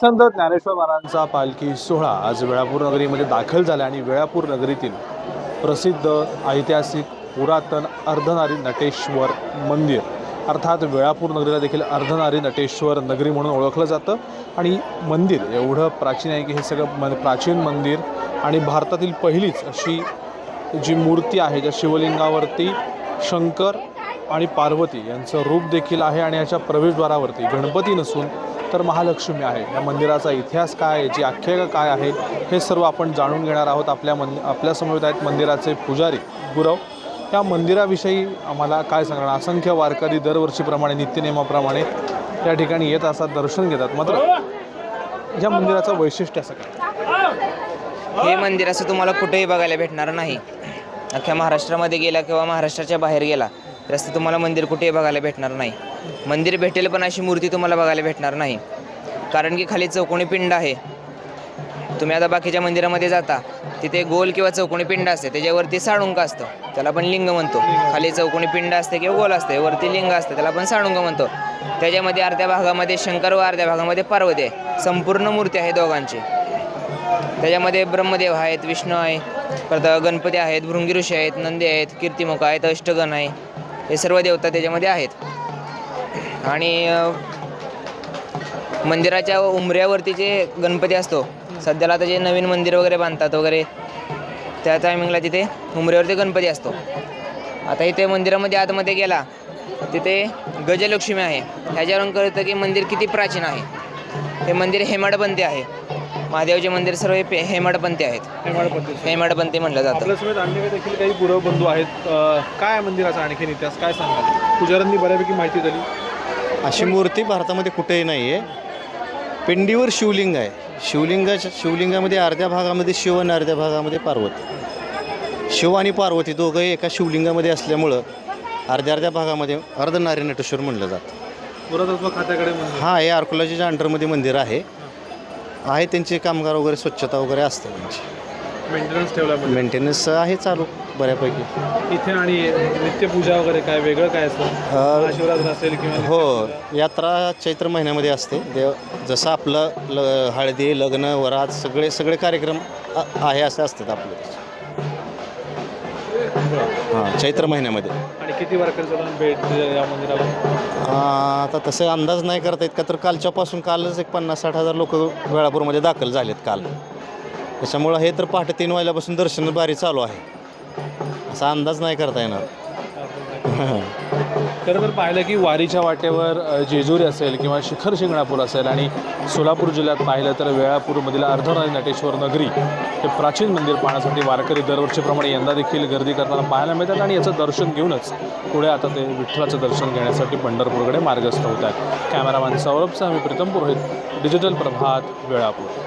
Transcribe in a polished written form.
संत ज्ञानेश्वर महाराजांचा पालखी सोहळा आज वेळापूर नगरीमध्ये दाखल झाला आणि वेळापूर नगरीतील प्रसिद्ध ऐतिहासिक पुरातन अर्धनारी नटेश्वर मंदिर अर्थात वेळापूर नगरीला देखील अर्धनारी नटेश्वर नगरी म्हणून ओळखलं जातं आणि मंदिर एवढं प्राचीन आहे की हे सगळं प्राचीन मंदिर आणि भारतातील पहिलीच अशी जी मूर्ती आहे ज्या शिवलिंगावरती शंकर आणि पार्वती यांचं रूप देखील आहे आणि याच्या प्रवेशद्वारावरती गणपती नसून तर महालक्ष्मी आहे। या मंदिराचा इतिहास काय आहे, जी आख्यायिका काय आहे, हे सर्व आपण जाणून घेणार आहोत। आपल्या समवेत आहेत मंदिराचे पुजारी गुरव। या मंदिराविषयी आम्हाला काय सांगणार? असंख्य वारकरी दरवर्षीप्रमाणे नित्यनेमाप्रमाणे या ठिकाणी येत असतात, दर्शन घेतात। मात्र या मंदिराचं वैशिष्ट्य असं काय? हे मंदिर असं तुम्हाला कुठेही बघायला भेटणार नाही। अख्ख्या महाराष्ट्रामध्ये गेला किंवा महाराष्ट्राच्या बाहेर गेला तर असं तुम्हाला मंदिर कुठेही बघायला भेटणार नाही। मंदिर भेटेल पण अशी मूर्ती तुम्हाला बघायला भेटणार नाही, कारण की खाली चौकोनी पिंड आहे। तुम्ही आता बाकीच्या मंदिरामध्ये जाता तिथे गोल किंवा चौकोनी पिंड असते, त्याच्यावरती साळुंक असतं, त्याला आपण लिंग म्हणतो। खाली चौकोनी पिंड असते किंवा गोल असते, वरती लिंग असते, त्याला आपण साळुंक म्हणतो। त्याच्यामध्ये अर्ध्या भागामध्ये शंकर व अर्ध्या भागामध्ये पार्वती आहे। संपूर्ण मूर्ती आहे दोघांची। त्याच्यामध्ये ब्रह्मदेव आहेत, विष्णू आहे, परत गणपती आहेत, भृंगी ऋषी आहेत, नंदी आहेत, कीर्तिमुख आहेत, अष्टगण आहे, हे सर्व देवता त्याच्यामध्ये आहेत। आणि मंदिराच्या उंबऱ्यावरती जे गणपती असतो, सध्याला आता जे नवीन मंदिर वगैरे बांधतात वगैरे त्या टायमिंगला तिथे उंबऱ्यावरती गणपती असतो। आता इथे मंदिरामध्ये आतमध्ये गेला तिथे गजलक्ष्मी आहे। ह्याच्यावरून कळतं की मंदिर किती प्राचीन आहे। हे मंदिर हेमाडपंथी आहे। महादेवचे मंदिर सर्व हेमाडपंथी आहेत। हेमाडपंथी म्हणलं जातं। आपल्यासमोर आणखी देखील काही गुरव बंधू आहेत। काय मंदिराचा आणखीन इतिहास काय सांगाल? पुजाऱ्यांनी बऱ्यापैकी माहिती दिली। अशी मूर्ती भारतामध्ये कुठेही नाही आहे। पिंडीवर शिवलिंग आहे। शिवलिंगामध्ये अर्ध्या भागामध्ये शिव आणि अर्ध्या भागामध्ये पार्वती। शिव आणि पार्वती दोघंही एका शिवलिंगामध्ये असल्यामुळं अर्ध्या भागामध्ये अर्धनारी नटेश्वर म्हणलं जातं। पुरातत्व खात्याकडे हां, हे आर्कोलॉजीच्या अंडरमध्ये मंदिर आहे त्यांचे कामगार वगैरे स्वच्छता वगैरे असते, मेंटेनन्स ठेवला मेंटेनन्स आहे चालू बऱ्यापैकी इथे। आणि नित्यपूजा वगैरे काय वेगळं काय असतं? शिवरात्र असेल किंवा हो, यात्रा चैत्र महिन्यामध्ये असते। जसं आपलं हळदी, लग्न, वरात सगळे कार्यक्रम आहे असे असतात आपले। हां, चैत्र महिन्यामध्ये। आणि किती वारकरी भेट या मंदिराला? आता तसे अंदाज नाही करता येत का, तर कालच एक 50-60 हजार लोक वेळापूरमध्ये दाखल झालेत काल। त्याच्यामुळं हे तर पहाटे 3 वाजल्यापासून दर्शन बारी चालू आहे, असा अंदाज नाही करता येणार। खरं तर पाहिलं की वारीच्या वाटेवर जेजुरी असेल किंवा शिखर शिंगणापूर असेल आणि सोलापूर जिल्ह्यात पाहिलं तर वेळापूरमधील अर्धनारी नटेश्वर नगरी हे प्राचीन मंदिर पाहण्यासाठी वारकरी दरवर्षीप्रमाणे यंदा देखील गर्दी करताना पाहायला मिळतात आणि याचं दर्शन घेऊनच पुढे आता ते विठ्ठलाचं दर्शन घेण्यासाठी पंढरपूरकडे मार्गस्थ होत आहेत। कॅमेरामॅन सौरभचा मी प्रीतम पुरोहित, डिजिटल प्रभात, वेळापूर।